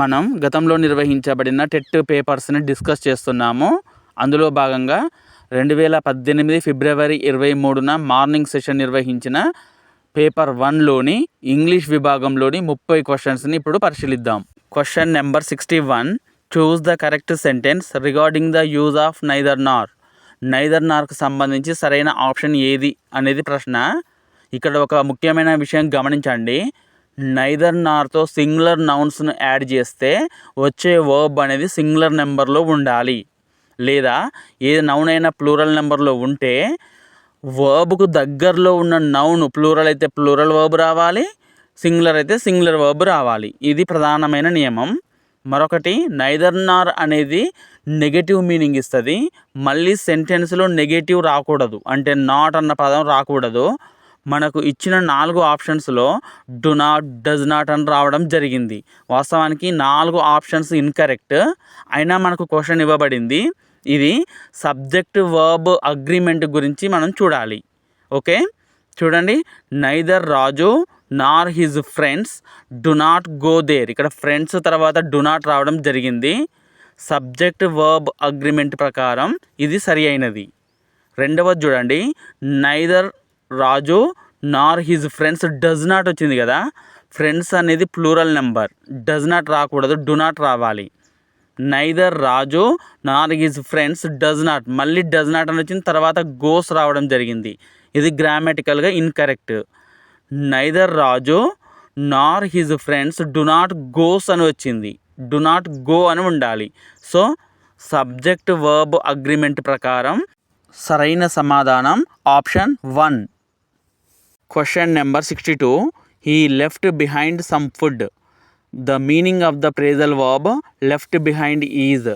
మనం గతంలో నిర్వహించబడిన TET పేపర్స్ని discuss చేస్తున్నాము. అందులో భాగంగా 2018 ఫిబ్రవరి 23న మార్నింగ్ సెషన్ నిర్వహించిన పేపర్ 1లోని ఇంగ్లీష్ విభాగంలోని 30 క్వశ్చన్స్ని ఇప్పుడు పరిశీలిద్దాం. Question number 61, choose the correct sentence regarding the use of neither nor. Neither నార్కు సంబంధించి సరైన ఆప్షన్ ఏది అనేది ప్రశ్న. ఇక్కడ ఒక ముఖ్యమైన విషయం గమనించండి. నైదర్ నార్తో సింగులర్ నౌన్స్ను యాడ్ చేస్తే వచ్చే వర్బ్ అనేది సింగులర్ నెంబర్లో ఉండాలి. లేదా ఏ నౌన్ అయినా ప్లూరల్ నెంబర్లో ఉంటే వర్బ్కు దగ్గరలో ఉన్న నౌన్ ప్లూరల్ అయితే ప్లూరల్ వర్బ్ రావాలి, సింగులర్ అయితే సింగులర్ వర్బ్ రావాలి. ఇది ప్రధానమైన నియమం. మరొకటి, నైదర్ నార్ అనేది నెగటివ్ మీనింగ్ ఇస్తుంది. మళ్ళీ సెంటెన్స్లో నెగటివ్ రాకూడదు, అంటే నాట్ అన్న పదం రాకూడదు. మనకు ఇచ్చిన 4 ఆప్షన్స్లో డు నాట్, డజ్ నాట్ అని రావడం జరిగింది. వాస్తవానికి 4 ఆప్షన్స్ ఇన్కరెక్ట్. అయినా మనకు క్వశ్చన్ ఇవ్వబడింది. ఇది సబ్జెక్ట్ వర్బ్ అగ్రిమెంట్ గురించి మనం చూడాలి. ఓకే, చూడండి. Neither Raju nor his friends do not go there. ఇక్కడ ఫ్రెండ్స్ తర్వాత డు నాట్ రావడం జరిగింది. సబ్జెక్ట్ వర్బ్ అగ్రిమెంట్ ప్రకారం ఇది సరి అయినది. రెండవది చూడండి, neither Raju nor his friends does not వచ్చింది కదా. ఫ్రెండ్స్ అనేది ప్లూరల్ నెంబర్, డజ్ నాట్ రాకూడదు, డు నాట్ రావాలి. Neither Raju nor his friends does not, మళ్ళీ డజ్ నాట్ అని వచ్చింది, తర్వాత గోస్ రావడం జరిగింది. ఇది గ్రామటికల్గా incorrect. Neither Raju nor his friends do not goes అని వచ్చింది, డు నాట్ గో అని ఉండాలి. సో సబ్జెక్ట్ వర్బ్ అగ్రిమెంట్ ప్రకారం సరైన సమాధానం option 1. Question number 62, he left behind some food. The meaning of the phrasal verb left behind is.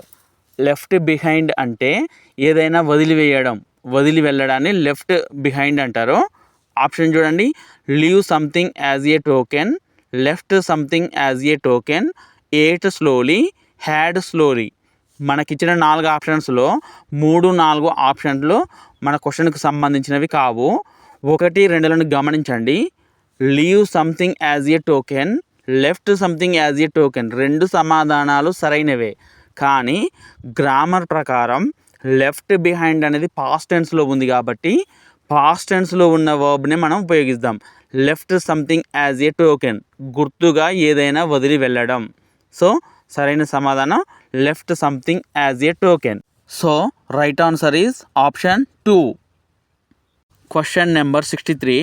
Left behind అంటే ఏదైనా వదిలివేయడం, వదిలి వెళ్ళడాన్ని లెఫ్ట్ బిహైండ్ అంటారు. ఆప్షన్ చూడండి, leave something as a token, left something as a token, ate slowly, had slowly. మనకిచ్చిన 4 ఆప్షన్స్లో 3-4 ఆప్షన్లు మన క్వశ్చన్కి సంబంధించినవి కావు. 1-2లను గమనించండి. Leave something as a token, left something as a token, 2 సమాధానాలు సరైనవే. కానీ గ్రామర్ ప్రకారం లెఫ్ట్ బిహైండ్ అనేది పాస్ట్ టెన్స్లో ఉంది కాబట్టి పాస్ట్ టెన్స్లో ఉన్న వర్బ్ని మనం ఉపయోగిద్దాం. Left something as a token, గుర్తుగా ఏదైనా వదిలి వెళ్ళడం. సో సరైన సమాధానం left something as a token. So right answer is option 2. Question number 63,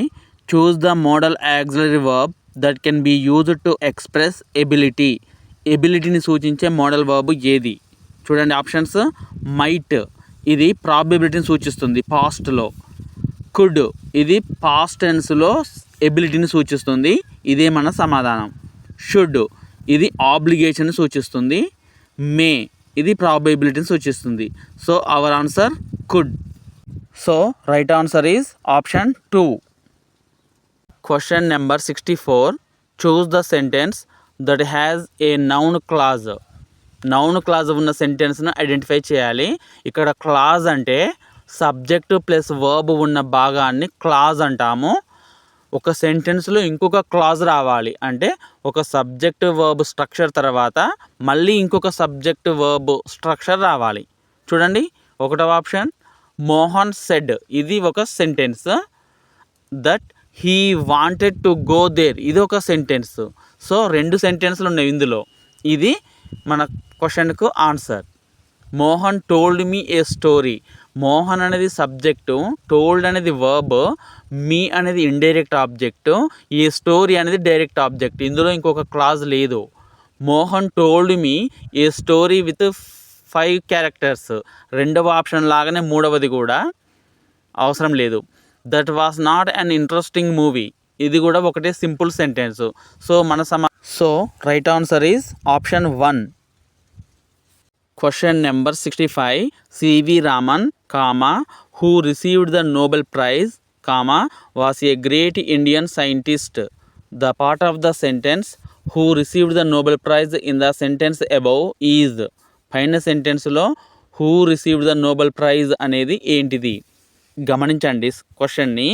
choose the modal auxiliary verb that can be used to express ability. ఎబిలిటీని సూచించే మోడల్ వర్బ్ ఏది? చూడండి options. Might, ఇది ప్రాబబిలిటీని సూచిస్తుంది పాస్ట్లో. కుడ్, ఇది పాస్ట్ టెన్స్లో ఎబిలిటీని సూచిస్తుంది. ఇదే మన సమాధానం. షుడ్, ఇది ఆబ్లిగేషన్ సూచిస్తుంది. మే, ఇది ప్రాబబిలిటీని సూచిస్తుంది. So our answer could. So right answer is option 2. Question number 64, choose the sentence that has a noun clause. Noun clause ఉన్న సెంటెన్స్ను ఐడెంటిఫై చేయాలి. ఇక్కడ క్లాజ్ అంటే సబ్జెక్ట్ ప్లస్ వర్బ్ ఉన్న భాగాన్ని క్లాజ్ అంటాము. ఒక సెంటెన్స్లో ఇంకొక క్లాజ్ రావాలి అంటే ఒక సబ్జెక్ట్ వర్బ్ స్ట్రక్చర్ తర్వాత మళ్ళీ ఇంకొక సబ్జెక్ట్ వర్బ్ స్ట్రక్చర్ రావాలి. చూడండి 1వ ఆప్షన్, మోహన్ సెడ్, ఇది ఒక sentence. That he wanted to go there, ఇది ఒక సెంటెన్స్. సో 2 సెంటెన్స్లు ఉన్నాయి ఇందులో. ఇది మన క్వశ్చన్కు answer. Mohan told me a story. Mohan అనేది సబ్జెక్టు, టోల్డ్ అనేది వర్బ్, మీ అనేది ఇండైరెక్ట్ ఆబ్జెక్టు, ఈ స్టోరీ అనేది డైరెక్ట్ ఆబ్జెక్ట్. ఇందులో ఇంకొక క్లాజ్ లేదు. Mohan told me a story with 5 characters. 2వ ఆప్షన్ లాగానే 3వది కూడా అవసరం లేదు. That was not an interesting movie, ఇది కూడా ఒకటే simple sentence. So right answer is option 1. Question number 65, C V Raman, who received the Nobel Prize, was a great Indian scientist. The part of the sentence who received the Nobel Prize in the sentence above is. పైన సెంటెన్స్లో who received the Nobel Prize అనేది ఏంటిది? గమనించండి క్వశ్చన్ని.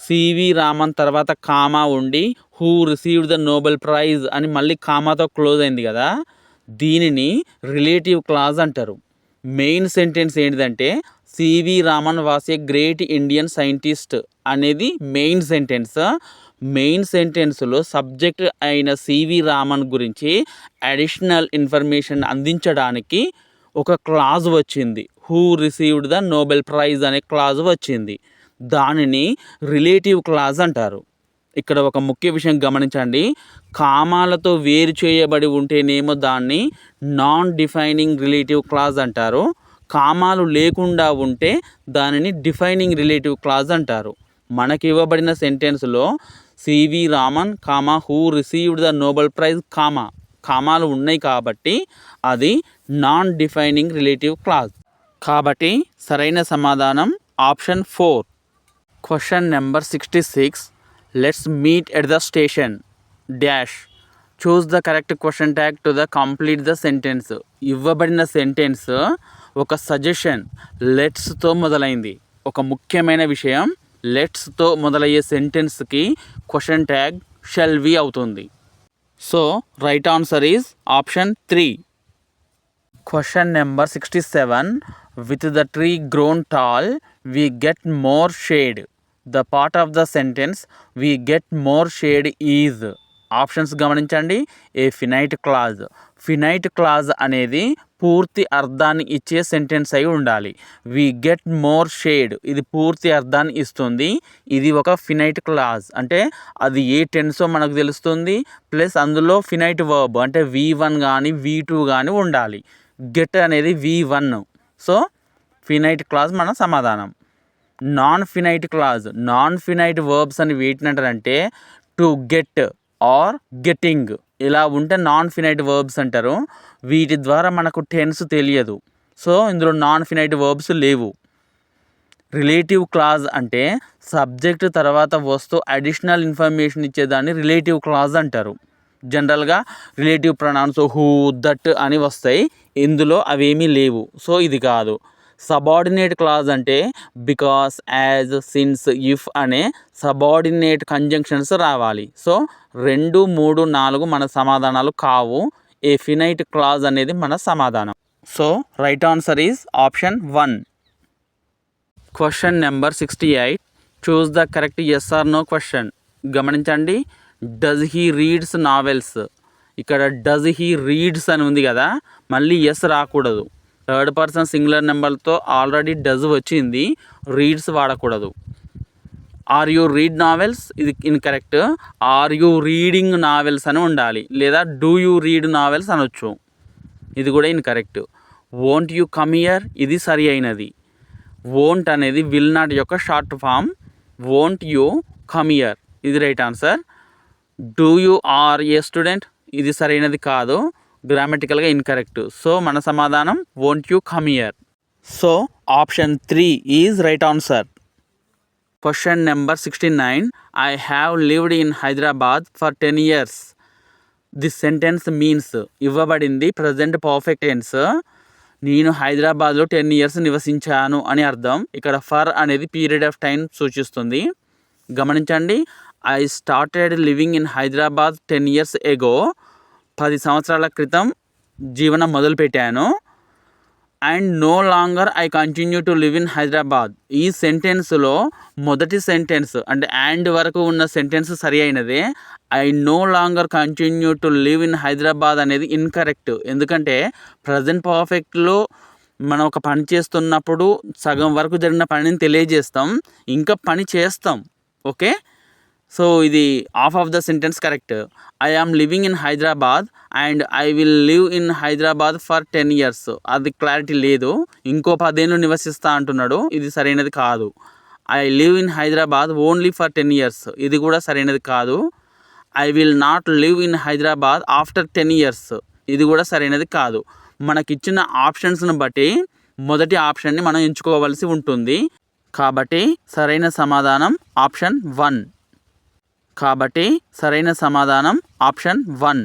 CV Raman తర్వాత comma ఉండి who received the Nobel prize అని మళ్ళీ కామాతో క్లోజ్ అయింది కదా, దీనిని రిలేటివ్ క్లాజ్ అంటారు. మెయిన్ సెంటెన్స్ ఏంటిదంటే C V Raman was a great Indian scientist అనేది మెయిన్ సెంటెన్స్. మెయిన్ సెంటెన్స్లో సబ్జెక్ట్ అయిన సివి రామన్ గురించి అడిషనల్ ఇన్ఫర్మేషన్ అందించడానికి ఒక క్లాజ్ వచ్చింది. Who received the Nobel prize అనే క్లాజ్ వచ్చింది. దానిని రిలేటివ్ క్లాజ్ అంటారు. ఇక్కడ ఒక ముఖ్య విషయం గమనించండి. కామాలతో వేరు చేయబడి ఉంటేనేమో దాన్ని నాన్ డిఫైనింగ్ రిలేటివ్ క్లాజ్ అంటారు. కామాలు లేకుండా ఉంటే దానిని డిఫైనింగ్ రిలేటివ్ క్లాజ్ అంటారు. మనకి ఇవ్వబడిన సెంటెన్స్లో C V Raman comma who received the Nobel prize కామాలు ఉన్నాయి కాబట్టి అది నాన్ డిఫైనింగ్ రిలేటివ్ క్లాజ్. కాబట్టి సరైన సమాధానం option 4. Question number 66. Let's meet at the station dash. Choose the correct question tag to the complete the sentence. ఇవ్వబడిన సెంటెన్స్ ఒక suggestion లెట్స్తో మొదలైంది. ఒక ముఖ్యమైన విషయం, లెట్స్తో మొదలయ్యే సెంటెన్స్కి క్వశ్చన్ ట్యాగ్ షెల్ వి అవుతుంది. So right answer is option 3. Question number 67. With the tree grown tall we get more shade. The part of the sentence we get more shade is. Options గమనించండి. ఏ finite clause. Finite clause అనేది పూర్తి అర్థాన్ని ఇచ్చే sentence అయి ఉండాలి. We get more shade ఇది పూర్తి అర్థాన్ని ఇస్తుంది. ఇది ఒక ఫినైట్ క్లాజ్ అంటే అది ఏ టెన్సో మనకు తెలుస్తుంది. ప్లస్ అందులో ఫినైట్ వర్బ్ అంటే V1 కానీ V2 కానీ ఉండాలి. గెట్ అనేది V1. సో ఫినైట్ క్లాజ్ మన సమాధానం. Non finite clause, non finite verbs అని వీటిని అంటారంటే టు గెట్ ఆర్ గెట్టింగ్ ఇలా ఉంటే నాన్ ఫినైట్ వర్బ్స్ అంటారు. వీటి ద్వారా మనకు టెన్స్ తెలియదు. సో ఇందులో నాన్ ఫినైట్ వర్బ్స్ లేవు. రిలేటివ్ క్లాజ్ అంటే సబ్జెక్ట్ తర్వాత వస్తూ అడిషనల్ ఇన్ఫర్మేషన్ ఇచ్చేదాన్ని రిలేటివ్ క్లాజ్ అంటారు. జనరల్గా రిలేటివ్ ప్రొనౌన్స్ హూ దట్ అని వస్తాయి. ఇందులో అవేమీ లేవు. సో ఇది కాదు. సబార్డినేట్ క్లాజ్ అంటే బికాస్, యాజ్, సిన్స్, ఇఫ్ అనే సబార్డినేట్ కంజంక్షన్స్ రావాలి. సో 2, 3, 4 మన సమాధానాలు కావు. ఏ ఫినైట్ క్లాజ్ అనేది మన సమాధానం. So right answer is option 1. Question number 68. Choose the correct yes or no question. గమనించండి. Does he reads novels. ఇక్కడ డస్ హీ రీడ్స్ అని ఉంది కదా, మళ్ళీ ఎస్ రాకూడదు. థర్డ్ పర్సన్ సింగులర్ నెంబర్తో ఆల్రెడీ డస్ వచ్చింది, రీడ్స్ వాడకూడదు. ఆర్ యూ రీడ్ నావెల్స్ ఇది incorrect. Are you reading novels అని ఉండాలి, లేదా డూ యూ రీడ్ నావెల్స్ అనొచ్చు. ఇది కూడా incorrect. Won't you come here ఇది సరి అయినది. వోంట్ అనేది విల్ నాట్ యొక్క short form. Won't you come here ఇది right answer. Do you are a student ఇది సరైనది కాదు, గ్రామటికల్గా ఇన్కరెక్ట్. సో మన సమాధానం won't you come here. So option 3 is right answer. Question number 69. I have lived in Hyderabad for 10 years. This sentence means ఇవ్వబడింది present perfect tense. నేను హైదరాబాద్లో 10 years నివసించాను అని అర్థం. ఇక్కడ ఫర్ అనేది పీరియడ్ ఆఫ్ టైం సూచిస్తుంది. గమనించండి. I started living in Hyderabad 10 years ago. 10 సంవత్సరాల క్రితం జీవనం మొదలుపెట్టాను. And no longer I continue to live in Hyderabad. ఈ సెంటెన్స్లో మొదటి సెంటెన్స్ అంటే అండ్ వరకు ఉన్న సెంటెన్స్ సరి అయినదే. I no longer continue to live in Hyderabad అనేది ఇన్కరెక్ట్. ఎందుకంటే ప్రజెంట్ పర్ఫెక్ట్లో మనం ఒక పని చేస్తున్నప్పుడు సగం వరకు జరిగిన పనిని తెలియజేస్తాం, ఇంకా పని చేస్తాం. ఓకే, సో ఇది half of the sentence correct. I am living in Hyderabad and I will live in Hyderabad for 10 years. అది క్లారిటీ లేదు. ఇంకో 10 ఏళ్ళు నివసిస్తా అంటున్నాడు, ఇది సరైనది కాదు. I live in Hyderabad only for 10 years ఇది కూడా సరైనది కాదు. I will not live in Hyderabad after 10 years ఇది కూడా సరైనది కాదు. మనకిచ్చిన ఆప్షన్స్ను బట్టి మొదటి ఆప్షన్ని మనం ఎంచుకోవాల్సి ఉంటుంది. కాబట్టి సరైన సమాధానం ఆప్షన్ 1. కాబట్టి సరైన సమాధానం option 1.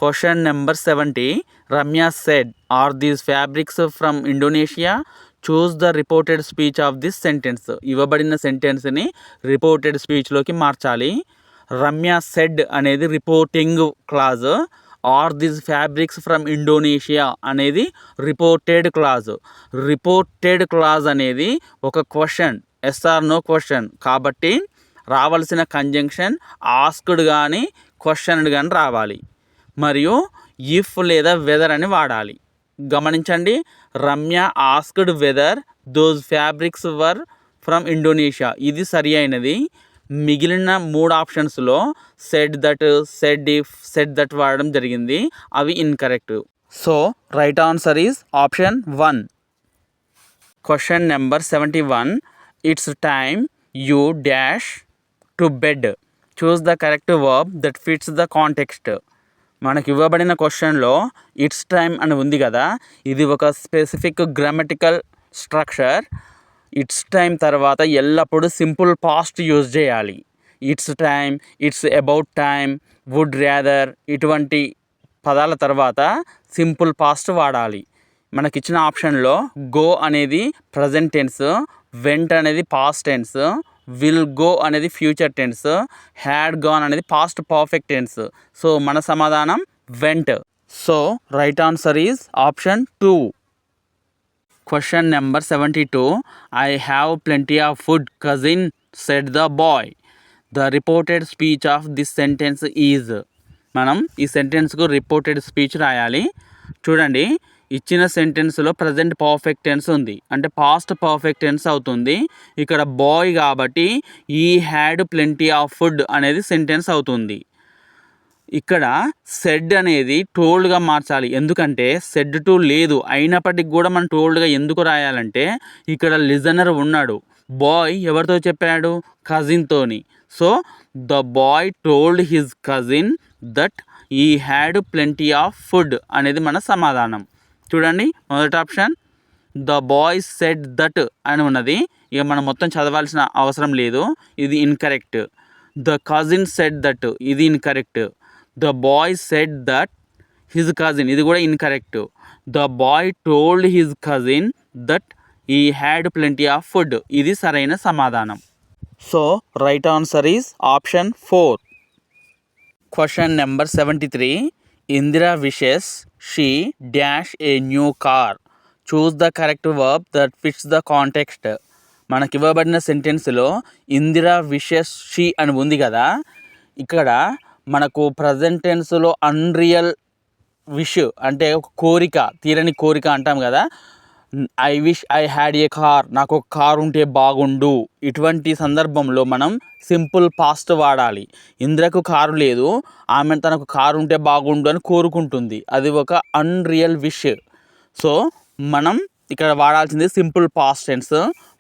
Question number 70. Ramya said are these fabrics from Indonesia. Choose the reported speech of this sentence. ఇవ్వబడిన సెంటెన్స్ని రిపోర్టెడ్ స్పీచ్లోకి మార్చాలి. రమ్య సెడ్ అనేది reporting clause. Are this fabrics from Indonesia అనేది రిపోర్టెడ్ క్లాజ్. రిపోర్టెడ్ క్లాజ్ అనేది ఒక question, yes or no question కాబట్టి రావాల్సిన కంజంక్షన్ ఆస్క్డ్ కానీ క్వశ్చన్డ్ కానీ రావాలి. మరియు ఇఫ్ లేదా వెదర్ అని వాడాలి. గమనించండి, Ramya asked whether those fabrics were from Indonesia, ఇది సరి అయినది. మిగిలిన 3 ఆప్షన్స్లో said that, said if, said that వాడడం జరిగింది, అవి incorrect. So right answer is option 1. Question number 71. It's time you dash to bed. Choose the correct verb that fits the context. మనకి ఇవ్వబడిన క్వశ్చన్లో ఇట్స్ టైమ్ అని ఉంది కదా, ఇది ఒక specific grammatical structure. It's time తర్వాత ఎల్లప్పుడూ సింపుల్ పాస్ట్ యూజ్ చేయాలి. It's time, it's about time, would rather ఇటువంటి పదాల తర్వాత సింపుల్ పాస్ట్ వాడాలి. మనకిచ్చిన ఆప్షన్లో గో అనేది ప్రజెంట్ టెన్స్, వెంట్ అనేది పాస్ట్ టెన్స్, విల్ గో అనేది ఫ్యూచర్ టెన్స్, హ్యాడ్ గాన్ అనేది పాస్ట్ పర్ఫెక్ట్ టెన్స్. సో మన సమాధానం vent. So right answer is option 2. Question number 72. I have plenty of food cousin said the boy. The reported speech of this sentence is. మనం ఈ సెంటెన్స్కు reported speech రాయాలి. చూడండి, ఇచ్చిన సెంటెన్స్లో present perfect tense ఉంది, అంటే past perfect tense అవుతుంది. ఇక్కడ bye కాబట్టి ఈ హ్యాడ్ ప్లెంటీ ఆఫ్ ఫుడ్ అనేది సెంటెన్స్ అవుతుంది. ఇక్కడ సెడ్ అనేది టోల్డ్గా మార్చాలి, ఎందుకంటే సెడ్ టు లేదు. అయినప్పటికి కూడా మనం టోల్డ్గా ఎందుకు రాయాలంటే ఇక్కడ లిజనర్ ఉన్నాడు. బాయ్ ఎవరితో చెప్పాడు? కజిన్తోని. So the boy told his cousin that he had plenty of food అనేది మన సమాధానం. చూడండి, మొదటి option the boy said that అని ఉన్నది, ఇక మనం మొత్తం చదవాల్సిన అవసరం లేదు, ఇది incorrect. The cousin said that, ఇది incorrect. The boy said that his cousin, ఇది కూడా incorrect. The boy told his cousin that he had plenty of food, ఇది సరైన సమాధానం. So right answer is option 4. Question number 73. Indira wishes she dash a new car. Choose the correct verb that fits the context. మనకి ఇవ్వబడిన సెంటెన్స్లో Indira wishes she అని ఉంది కదా, ఇక్కడ మనకు ప్రజెంట్ టెన్స్లో అన్రియల్ విష్ అంటే ఒక కోరిక, తీరని కోరిక అంటాం కదా. I wish I had a car, నాకు ఒక కార్ ఉంటే బాగుండు. ఇటువంటి సందర్భంలో మనం సింపుల్ పాస్ట్ వాడాలి. ఇందిరకు కారు లేదు, ఆమె తనకు కారు ఉంటే బాగుండు అని కోరుకుంటుంది, అది ఒక అన్రియల్ విష్. సో మనం ఇక్కడ వాడాల్సింది సింపుల్ పాస్ట్ టెన్స్.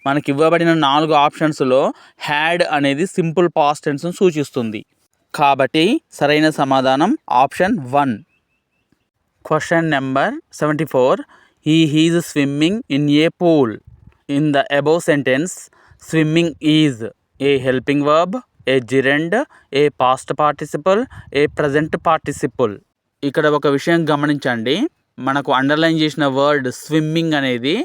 మనకి ఇవ్వబడిన 4 ఆప్షన్స్లో హ్యాడ్ అనేది సింపుల్ పాస్ట్ టెన్స్ను సూచిస్తుంది, కాబట్టి సరైన సమాధానం option 1. Question number 74. He is swimming in a pool. In the above sentence, swimming is a helping verb, a gerund, a past participle, a present participle. ఇక్కడ ఒక విషయం గమనించండి, మనకు అండర్లైన్ చేసిన వర్డ్ స్విమ్మింగ్ అనేది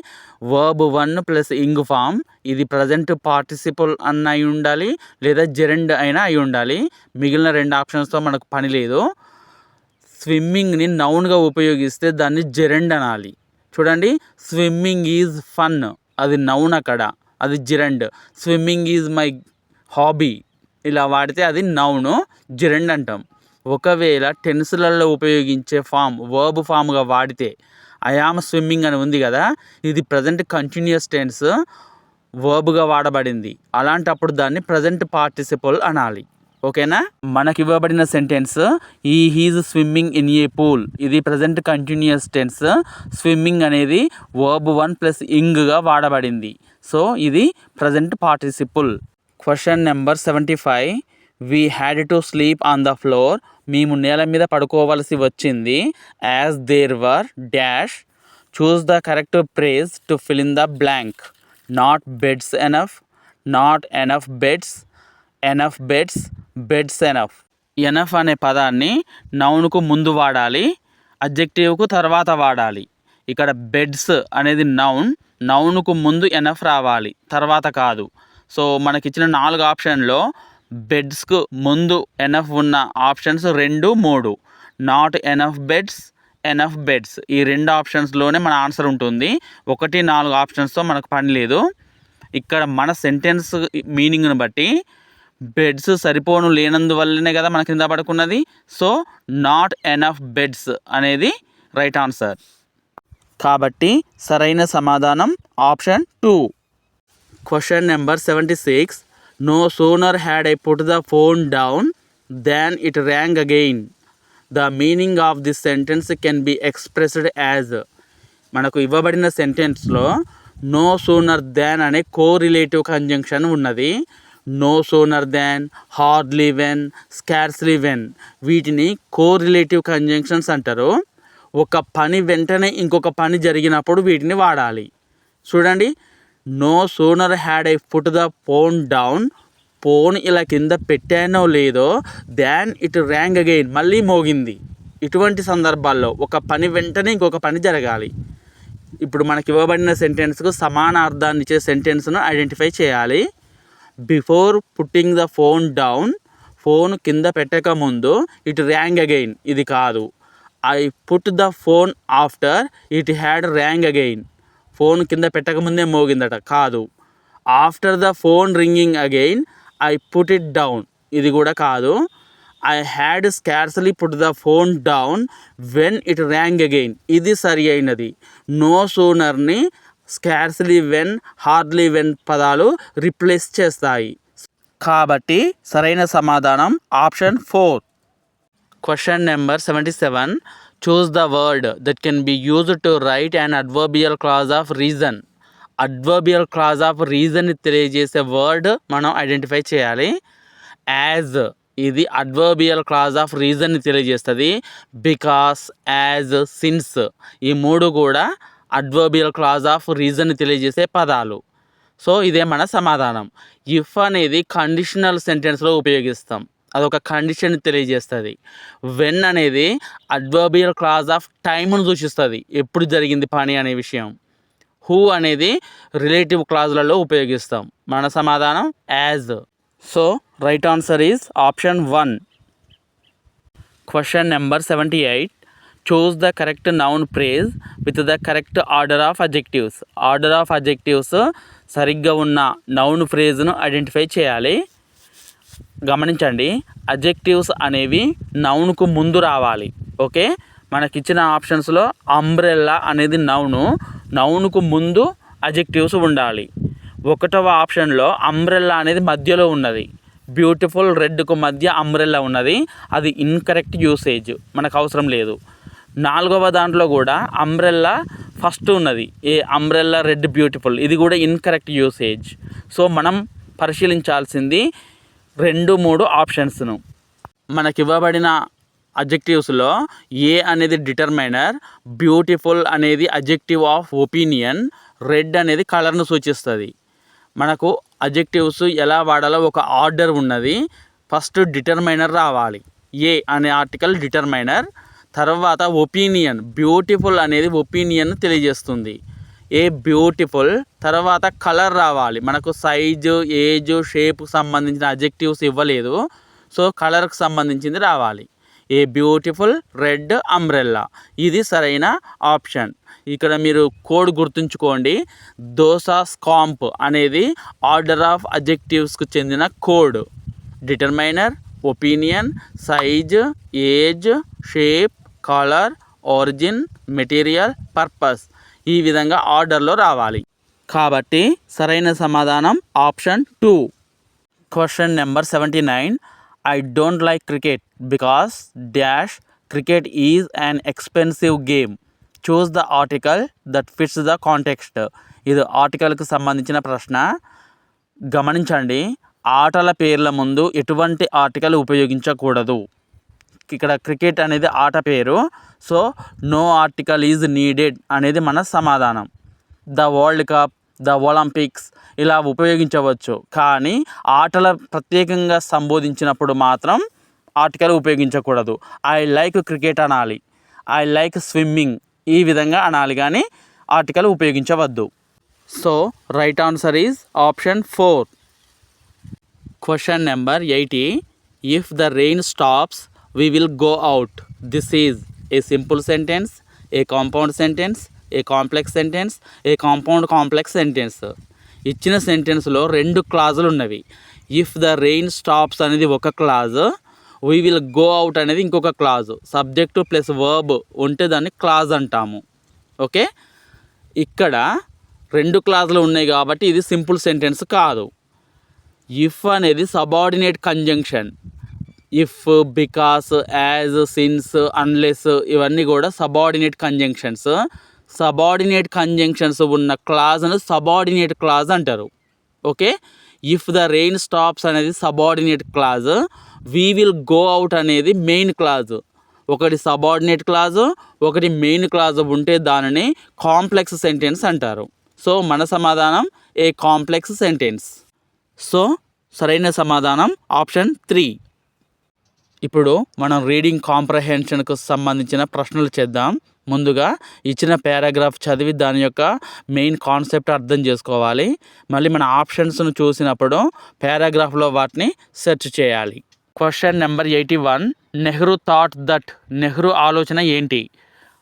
వర్బ్ 1 ప్లస్ ఇంగ్ ఫామ్. ఇది present participle అన్న అయి ఉండాలి, లేదా జెరండ్ అయినా అయి ఉండాలి. మిగిలిన 2 ఆప్షన్స్తో మనకు పని లేదు. స్విమ్మింగ్ని నౌన్గా ఉపయోగిస్తే దాన్ని జెరండ్ అనాలి. చూడండి, స్విమ్మింగ్ ఈజ్ ఫన్, అది నౌన్, అక్కడ అది gerund. Swimming is my hobby, ఇలా వాడితే అది నౌను, జిరండ్ అంటాం. ఒకవేళ టెన్స్లలో ఉపయోగించే ఫామ్ వర్బ్ ఫామ్గా వాడితే ఐ యామ్ స్విమ్మింగ్ అని ఉంది కదా, ఇది ప్రజెంట్ కంటిన్యూస్ టెన్స్ వర్బ్గా వాడబడింది, అలాంటప్పుడు దాన్ని ప్రజెంట్ పార్టిసిపుల్ అనాలి. ఓకేనా? మనకి ఇవ్వబడిన సెంటెన్స్ ఈ he's swimming in a pool, ఇది ప్రజెంట్ కంటిన్యూస్ టెన్స్. స్విమ్మింగ్ అనేది వర్బ్ 1 ప్లస్ ఇంగ్గా వాడబడింది, సో ఇది present participle. Question number 75. We had to sleep on the floor. మేము నేల మీద పడుకోవలసి వచ్చింది. As there were dash. Choose the correct phrase to fill in the blank. Not beds enough, not enough beds, enough beds, beds enough. Enough అనే పదాన్ని నౌన్కు ముందు వాడాలి, అడ్జెక్టివ్కు తర్వాత వాడాలి. ఇక్కడ బెడ్స్ అనేది నౌన్కు ముందు ఎనఫ్ రావాలి, తర్వాత కాదు. సో మనకిచ్చిన 4 ఆప్షన్లో బెడ్స్కు ముందు ఎనఫ్ ఉన్న ఆప్షన్స్ 2, 3. నాట్ ఎనఫ్ బెడ్స్ ఈ 2 ఆప్షన్స్లోనే మన ఆన్సర్ ఉంటుంది. 1, 4 ఆప్షన్స్తో మనకు పని లేదు. ఇక్కడ మన సెంటెన్స్ మీనింగ్ని బట్టి బెడ్స్ సరిపోను లేనందువల్లనే కదా మనకి కింద పడుకున్నది. సో నాట్ ఎనఫ్ బెడ్స్ అనేది రైట్ ఆన్సర్. కాబట్టి సరైన సమాధానం option 2. Question number 76. No sooner had I put the phone down than it rang again. The meaning of this sentence can be expressed as. మనకు ఇవ్వబడిన సెంటెన్స్లో నో సూనర్ దాన్ అనే correlative conjunction ఉన్నది. No sooner than, hardly when, scarcely when వీటిని correlative conjunctions అంటారు. ఒక పని వెంటనే ఇంకొక పని జరిగినప్పుడు వీటిని వాడాలి. చూడండి, no sooner had I put the phone down, phone ఇలా కింద పెట్టానో లేదో, దాన్ ఇట్ ర్యాంగ్ అగైన్ మళ్ళీ మోగింది. ఇటువంటి సందర్భాల్లో ఒక పని వెంటనే ఇంకొక పని జరగాలి. ఇప్పుడు మనకి ఇవ్వబడిన సెంటెన్స్కు సమాన అర్థాన్ని ఇచ్చే సెంటెన్స్ను ఐడెంటిఫై చేయాలి. Before putting the phone down, phone కింద పెట్టక ముందు ఇట్ ర్యాంగ్ అగైన్ ఇది కాదు. I put the phone after it had rang again, phone కింద పెట్టకముందే మోగిందట కాదు. After the phone ringing again I put it down ఇది కూడా కాదు. I had scarcely put the phone down when it rang again ఇది సరి అయినది. నో సూనర్ని స్కార్స్లీ వెన్, హార్డ్లీ వెన్ పదాలు రిప్లేస్ చేస్తాయి. కాబట్టి సరైన సమాధానం option 4. Question number 77. Choose the word that can be used to write and adverbial clause of reason. Adverbial clause of రీజన్ని తెలియజేసే వర్డ్ మనం ఐడెంటిఫై చేయాలి. యాజ్ ఇది అడ్వర్బియల్ క్లాజ్ ఆఫ్ రీజన్ని తెలియజేస్తుంది. బికాస్, యాజ్, సిన్స్ ఈ 3 కూడా అడ్వర్బియల్ క్లాజ్ ఆఫ్ రీజన్ని తెలియజేసే పదాలు. సో ఇదే మన సమాధానం. ఇఫ్ అనేది కండిషనల్ సెంటెన్స్లో ఉపయోగిస్తాం, అదొక కండిషన్ తెలియజేస్తుంది. వెన్ అనేది అడ్వర్బియల్ క్లాజ్ ఆఫ్ టైంను సూచిస్తుంది, ఎప్పుడు జరిగింది పని అనే విషయం. హూ అనేది రిలేటివ్ క్లాజులలో ఉపయోగిస్తాం. మన సమాధానం as. So right answer is option 1. Question number 78. Choose the correct noun phrase with the correct order of adjectives. Order of adjectives సరిగ్గా ఉన్న నౌన్ ఫ్రేజ్ను ఐడెంటిఫై చేయాలి. గమనించండి, అడ్జెక్టివ్స్ అనేవి నౌన్కు ముందు రావాలి. ఓకే, మనకిచ్చిన ఆప్షన్స్లో అంబ్రెల్లా అనేది నౌన్కు ముందు అడ్జెక్టివ్స్ ఉండాలి. 1వ ఆప్షన్లో అంబ్రెల్లా అనేది మధ్యలో ఉన్నది. బ్యూటిఫుల్, రెడ్కు మధ్య అంబ్రెల్లా ఉన్నది, అది ఇన్కరెక్ట్ యూసేజ్, మనకు అవసరం లేదు. 4వ దాంట్లో కూడా అంబ్రెల్లా ఫస్ట్ ఉన్నది, ఏ అంబ్రెల్లా రెడ్ బ్యూటిఫుల్, ఇది కూడా ఇన్కరెక్ట్ యూసేజ్. సో మనం పరిశీలించాల్సింది 2, 3 ఆప్షన్స్ను. మనకివ్వబడిన అడ్జెక్టివ్స్లో ఏ అనేది డిటర్మైనర్, బ్యూటిఫుల్ అనేది అడ్జెక్టివ్ ఆఫ్ ఒపీనియన్, రెడ్ అనేది కలర్ను సూచిస్తుంది. మనకు అడ్జెక్టివ్స్ ఎలా వాడాలో ఒక ఆర్డర్ ఉన్నది. ఫస్ట్ డిటర్మైనర్ రావాలి, ఏ అనే ఆర్టికల్ డిటర్మైనర్. తర్వాత ఒపీనియన్, బ్యూటిఫుల్ అనేది ఒపీనియన్ తెలియజేస్తుంది, ఏ బ్యూటిఫుల్. తర్వాత కలర్ రావాలి, మనకు సైజు, ఏజ్, షేప్కు సంబంధించిన అడ్జెక్టివ్స్ ఇవ్వలేదు, సో కలర్కి సంబంధించింది రావాలి. ఏ బ్యూటిఫుల్, రెడ్, అంబ్రెల్లా ఇది సరైన ఆప్షన్. ఇక్కడ మీరు కోడ్ గుర్తుంచుకోండి, దోసా స్కాంప్ అనేది ఆర్డర్ ఆఫ్ అడ్జెక్టివ్స్కు చెందిన code. Determiner, opinion, size, age, shape, colour, origin, material, purpose ఈ విధంగా ఆర్డర్లో రావాలి. కాబట్టి సరైన సమాధానం option 2. Question number 79. I don't like cricket because dash cricket is an expensive game. Choose the article that fits the context. ఇది ఆర్టికల్కి సంబంధించిన ప్రశ్న. గమనించండి, ఆటల పేర్ల ముందు ఎటువంటి ఆర్టికల్ ఉపయోగించకూడదు. ఇక్కడ క్రికెట్ అనేది ఆట పేరు, so no article is needed అనేది మన సమాధానం. The world cup, the Olympics ఇలా ఉపయోగించవచ్చు, కానీ ఆటల ప్రత్యేకంగా సంబోధించినప్పుడు మాత్రం ఆర్టికల్ ఉపయోగించకూడదు. ఐ లైక్ క్రికెట్ అనాలి, ఐ లైక్ స్విమ్మింగ్ ఈ విధంగా అనాలి కానీ ఆర్టికల్ ఉపయోగించవద్దు. So right answer is option 4. Question number 80. If the rain stops we will go out. This is a simple sentence, a compound sentence, a complex sentence, a compound complex sentence. ఇచ్చిన సెంటెన్స్లో 2 క్లాజులు ఉన్నవి. If the rain stops అనేది ఒక clause, we will go out అనేది ఇంకొక clause. Subject plus verb ఉంటే దాన్ని clause అంటాము. Okay, ఇక్కడ 2 క్లాజులు ఉన్నాయి కాబట్టి ఇది సింపుల్ సెంటెన్స్ కాదు. ఇఫ్ అనేది subordinate conjunction. If, because, as, since, unless ఇవన్నీ కూడా సబార్డినేట్ కంజంక్షన్స్. సబార్డినేట్ కంజంక్షన్స్ ఉన్న క్లాజ్ను సబార్డినేట్ క్లాజ్ అంటారు. Okay, if the rain stops అనేది subordinate clause, we will go out అనేది మెయిన్ క్లాజ్. ఒకటి సబార్డినేట్ క్లాజ్, ఒకటి మెయిన్ క్లాజ్ ఉంటే దానిని కాంప్లెక్స్ సెంటెన్స్ అంటారు. సో మన సమాధానం ఏ కాంప్లెక్స్ సెంటెన్స్. సో సరైన సమాధానం ఆప్షన్ 3. ఇప్పుడు మనం రీడింగ్ కాంప్రహెన్షన్కు సంబంధించిన ప్రశ్నలు చేద్దాం. ముందుగా ఇచ్చిన పారాగ్రాఫ్ చదివి దాని యొక్క మెయిన్ కాన్సెప్ట్ అర్థం చేసుకోవాలి. మళ్ళీ మన ఆప్షన్స్ను చూసినప్పుడు పారాగ్రాఫ్లో వాటిని సెర్చ్ చేయాలి. Question number 81. Nehru thought that. Nehru ఆలోచన ఏంటి?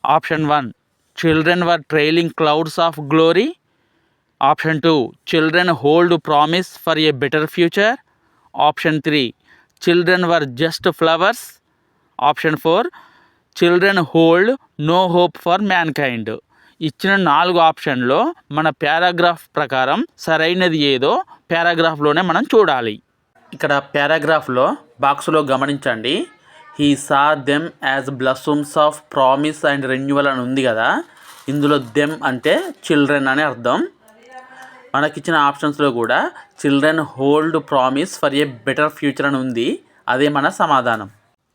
Option 1, children were trailing clouds of glory. Option 2, children hold promise for a better future. Option 3, children were just flowers. Option 4, children hold no hope for mankind. ఇచ్చిన 4 ఆప్షన్లో మన paragraph ప్రకారం సరైనది ఏదో పారాగ్రాఫ్లోనే మనం చూడాలి. ఇక్కడ పారాగ్రాఫ్లో బాక్స్లో గమనించండి. He saw them as blossoms of promise and renewal అని ఉంది కదా. ఇందులో దెమ్ అంటే చిల్డ్రన్ అని అర్థం. మనకిచ్చిన ఆప్షన్స్లో కూడా children hold promise for a better future అని ఉంది. అదే మన సమాధానం.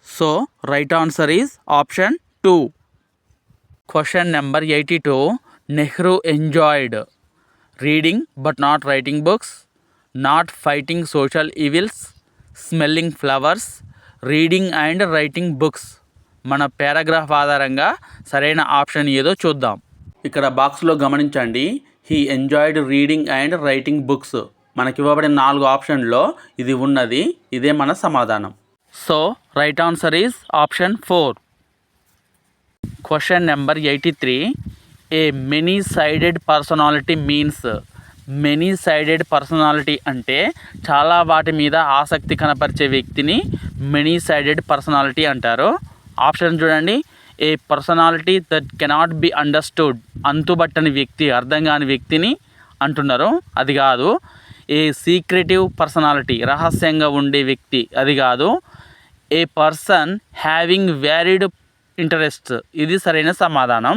So right answer is option 2. Question number 82. Nehru enjoyed reading but not writing books, not fighting social evils, smelling flowers, reading and writing books. మన పారాగ్రాఫ్ ఆధారంగా సరైన option ఏదో చూద్దాం. ఇక్కడ బాక్స్లో గమనించండి. He enjoyed reading and writing books. మనకి ఇవ్వబడిన 4 ఆప్షన్లో ఇది ఉన్నది. ఇదే మన సమాధానం. So right answer is option 4. Question number 83. A many sided personality means. Many sided personality అంటే చాలా వాటి మీద ఆసక్తి కనపరిచే వ్యక్తిని మెనీ సైడెడ్ పర్సనాలిటీ అంటారు. ఆప్షన్ చూడండి. A personality that cannot be understood. అంతుబట్టని వ్యక్తి, అర్థం కాని వ్యక్తిని అంటున్నారు. అది కాదు. ఏ సీక్రెటివ్ పర్సనాలిటీ, రహస్యంగా ఉండే వ్యక్తి, అది కాదు. A person having varied interest. ఇది సరైన సమాధానం.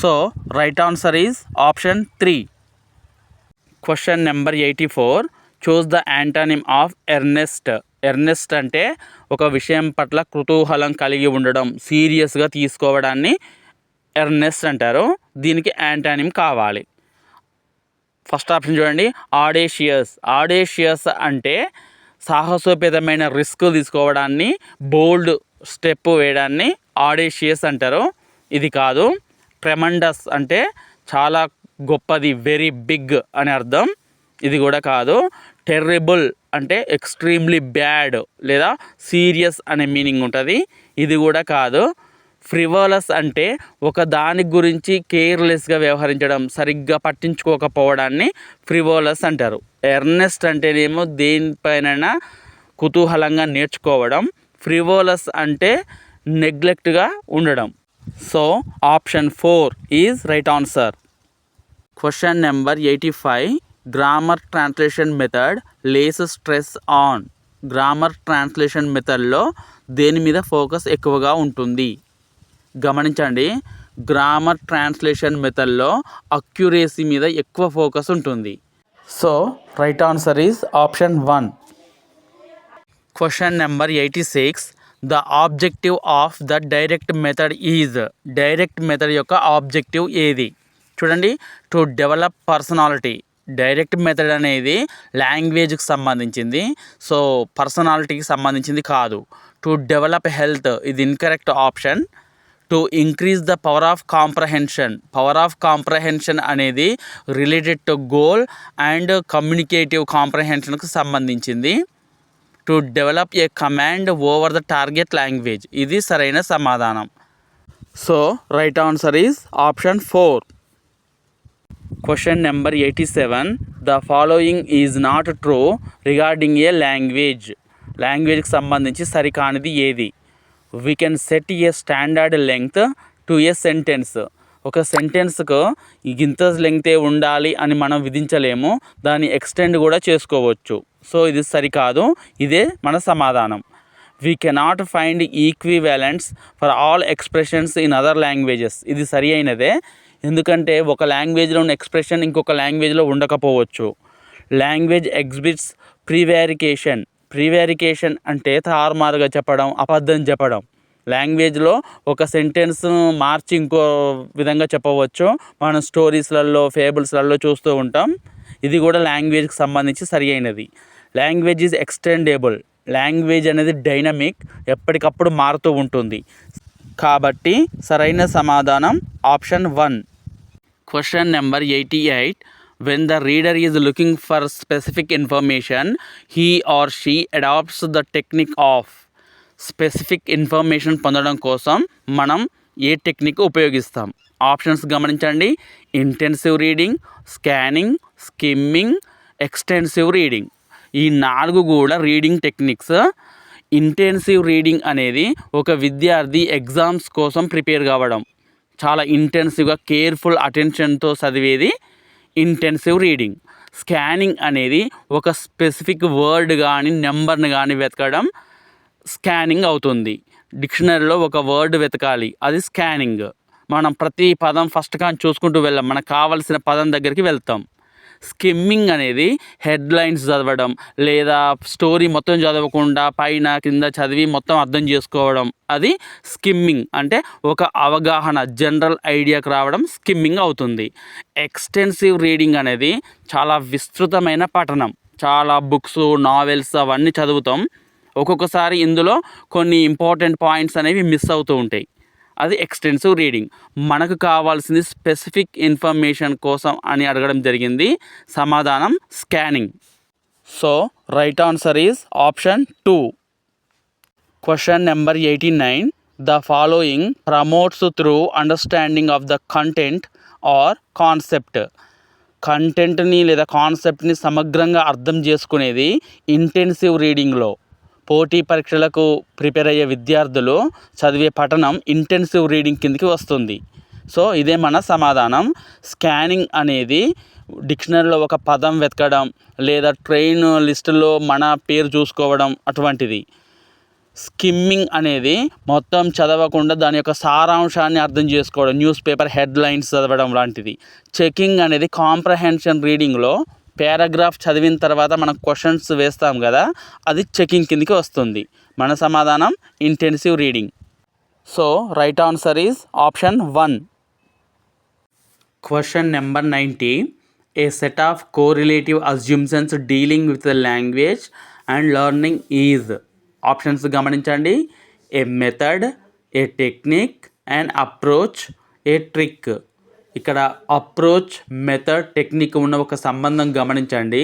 So right answer is option 3. Question number 84. Choose the antonym of earnest. Earnest అంటే ఒక విషయం పట్ల కుతూహలం కలిగి ఉండడం, సీరియస్గా తీసుకోవడాన్ని ఎర్నెస్ట్ అంటారు. దీనికి యాంటానిమ్ కావాలి. ఫస్ట్ ఆప్షన్ చూడండి. ఆడేషియస్. ఆడేషియస్ అంటే సాహసోపేతమైన రిస్క్ తీసుకోవడాన్ని, బోల్డ్ స్టెప్ వేయడాన్ని ఆడేషియస్ అంటారు. ఇది కాదు. ట్రెమండస్ అంటే చాలా గొప్పది, వెరీ బిగ్ అని అర్థం. ఇది కూడా కాదు. టెర్రిబుల్ అంటే ఎక్స్ట్రీమ్లీ బ్యాడ్ లేదా సీరియస్ అనే మీనింగ్ ఉంటుంది. ఇది కూడా కాదు. ఫ్రివోలస్ అంటే ఒక దాని గురించి కేర్లెస్గా వ్యవహరించడం, సరిగ్గా పట్టించుకోకపోవడాన్ని ఫ్రివోలస్ అంటారు. ఎర్నెస్ట్ అంటేనేమో దేనిపైన కుతూహలంగా నేర్చుకోవడం. ఫ్రివోలస్ అంటే నెగ్లెక్ట్గా ఉండడం. So option 4 is right answer. Question number 85. Grammar translation method lays stress on. Grammar translation మెథడ్లో దేని మీద ఫోకస్ ఎక్కువగా ఉంటుంది? గమనించండి. గ్రామర్ ట్రాన్స్లేషన్ మెథడ్లో అక్యురేసీ మీద ఎక్కువ ఫోకస్ ఉంటుంది. So right answer is option 1. Question number 86. The objective of the direct method is. Direct method యొక్క ఆబ్జెక్టివ్ ఏది? చూడండి. To develop personality. Direct method అనేది లాంగ్వేజ్కి సంబంధించింది. సో పర్సనాలిటీకి సంబంధించింది కాదు. టు డెవలప్ హెల్త్ ఇది incorrect option. To increase the power of comprehension. Power of comprehension అనేది related to goal and communicative కాంప్రహెన్షన్కు సంబంధించింది. To develop a command over the target language. ఇది సరైన సమాధానం. So right answer is option 4. Question number 87. The following is not true regarding a language. లాంగ్వేజ్కి సంబంధించి సరికానిది ఏది? We can set a standard length to a sentence. ఒక సెంటెన్స్కు ఇంత లెంగ్తే ఉండాలి అని మనం విధించలేము, దాన్ని ఎక్స్టెండ్ కూడా చేసుకోవచ్చు. సో ఇది సరికాదు, ఇదే మన సమాధానం. We cannot find equivalents for all expressions in other languages. ఇది సరి అయినదే, ఎందుకంటే ఒక లాంగ్వేజ్లో ఉన్న ఎక్స్ప్రెషన్ ఇంకొక లాంగ్వేజ్లో ఉండకపోవచ్చు. Language exhibits ప్రీవారికేషన్. ప్రీవారికేషన్ అంటే తారుమారుగా చెప్పడం, అబద్ధం చెప్పడం. లాంగ్వేజ్లో ఒక సెంటెన్స్ మార్చి ఇంకో విధంగా చెప్పవచ్చు. మనం స్టోరీస్లలో, ఫేబుల్స్లలో చూస్తూ ఉంటాం. ఇది కూడా లాంగ్వేజ్కి సంబంధించి సరి అయినది. Language is extendable. లాంగ్వేజ్ అనేది డైనమిక్, ఎప్పటికప్పుడు మారుతూ ఉంటుంది. కాబట్టి సరైన సమాధానం option 1. Question number 88. When the reader is looking for specific information, he or she adapts the technique of. Specific information పొందడం కోసం మనం ఏ టెక్నిక్ ఉపయోగిస్తాం? ఆప్షన్స్ గమనించండి. Intensive reading, scanning, skimming, extensive reading. ఈ 4 కూడా రీడింగ్ టెక్నిక్స్. ఇంటెన్సివ్ రీడింగ్ అనేది ఒక విద్యార్థి ఎగ్జామ్స్ కోసం ప్రిపేర్ కావడం, చాలా ఇంటెన్సివ్గా కేర్ఫుల్ అటెన్షన్తో చదివేది ఇంటెన్సివ్ రీడింగ్. స్కానింగ్ అనేది ఒక స్పెసిఫిక్ వర్డ్ కానీ నెంబర్ని కానీ వెతకడం స్కానింగ్ అవుతుంది. డిక్షనరీలో ఒక వర్డ్ వెతకాలి, అది స్కానింగ్. మనం ప్రతి పదం ఫస్ట్ కానీ చూసుకుంటూ వెళ్ళాం, మనకు కావలసిన పదం దగ్గరికి వెళ్తాం. స్కిమ్మింగ్ అనేది హెడ్లైన్స్ చదవడం, లేదా స్టోరీ మొత్తం చదవకుండా పైన కింద చదివి మొత్తం అర్థం చేసుకోవడం, అది స్కిమ్మింగ్. అంటే ఒక అవగాహన, జనరల్ ఐడియాకి రావడం స్కిమ్మింగ్ అవుతుంది. ఎక్స్టెన్సివ్ రీడింగ్ అనేది చాలా విస్తృతమైన పఠనం. చాలా బుక్స్, నావెల్స్ అవన్నీ చదువుతాం. ఒక్కొక్కసారి ఇందులో కొన్ని ఇంపార్టెంట్ పాయింట్స్ అనేవి మిస్ అవుతూ ఉంటాయి. అది ఎక్స్టెన్సివ్ రీడింగ్. మనకు కావాల్సింది స్పెసిఫిక్ ఇన్ఫర్మేషన్ కోసం అని అడగడం జరిగింది. సమాధానం scanning. So right answer is option 2. Question number 89. The following promotes through understanding of the content or concept. కంటెంట్ని లేదా కాన్సెప్ట్ని సమగ్రంగా అర్థం చేసుకునేది ఇంటెన్సివ్ రీడింగ్లో. పోటీ పరీక్షలకు ప్రిపేర్ అయ్యే విద్యార్థులు చదివే పఠనం ఇంటెన్సివ్ రీడింగ్ కిందకి వస్తుంది. సో ఇదే మన సమాధానం. స్కానింగ్ అనేది డిక్షనరీలో ఒక పదం వెతకడం, లేదా ట్రైన్ లిస్టులో మన పేరు చూసుకోవడం అటువంటిది. స్కిమ్మింగ్ అనేది మొత్తం చదవకుండా దాని యొక్క సారాంశాన్ని అర్థం చేసుకోవడం, న్యూస్ పేపర్ హెడ్లైన్స్ చదవడం లాంటిది. చెకింగ్ అనేది కాంప్రహెన్షన్ రీడింగ్లో పారాగ్రాఫ్ చదివిన తర్వాత మనం క్వశ్చన్స్ వేస్తాం కదా, అది చెకింగ్ కిందకి వస్తుంది. మన సమాధానం intensive reading. So right answer is option 1. Question number 90. A set of correlative assumptions dealing with the language and learning is. Options గమనించండి. A method, a technique, and approach, a trick. ఇక్కడ approach, method, technique ఉన్న ఒక సంబంధం గమనించండి.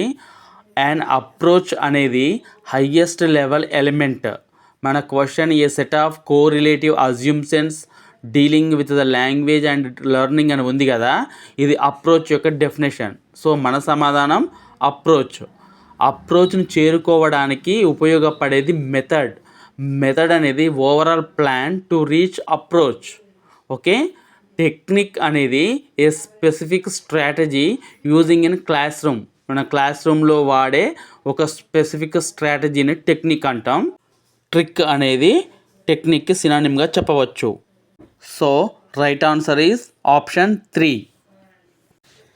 And approach అనేది highest level element. మన question a set of correlative assumptions dealing with the language and learning అని ఉంది కదా, ఇది అప్రోచ్ యొక్క డెఫినేషన్. సో మన సమాధానం అప్రోచ్. అప్రోచ్ను చేరుకోవడానికి ఉపయోగపడేది మెథడ్. మెథడ్ అనేది overall plan to reach approach. Okay. Technique అనేది a specific strategy using in classroom. మన క్లాస్ రూమ్లో వాడే ఒక స్పెసిఫిక్ స్ట్రాటజీని టెక్నిక్ అంటాం. ట్రిక్ అనేది టెక్నిక్కి సినానిమ్గా చెప్పవచ్చు. So right answer is option 3.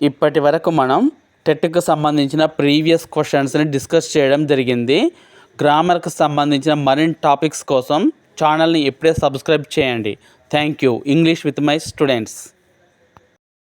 ఇప్పటి వరకు మనం టెట్కి సంబంధించిన ప్రీవియస్ క్వశ్చన్స్ని డిస్కస్ చేయడం జరిగింది. గ్రామర్కి సంబంధించిన మరిన్ని టాపిక్స్ కోసం ఛానల్ని ఇప్పుడే సబ్స్క్రైబ్ చేయండి. Thank you. English with my students.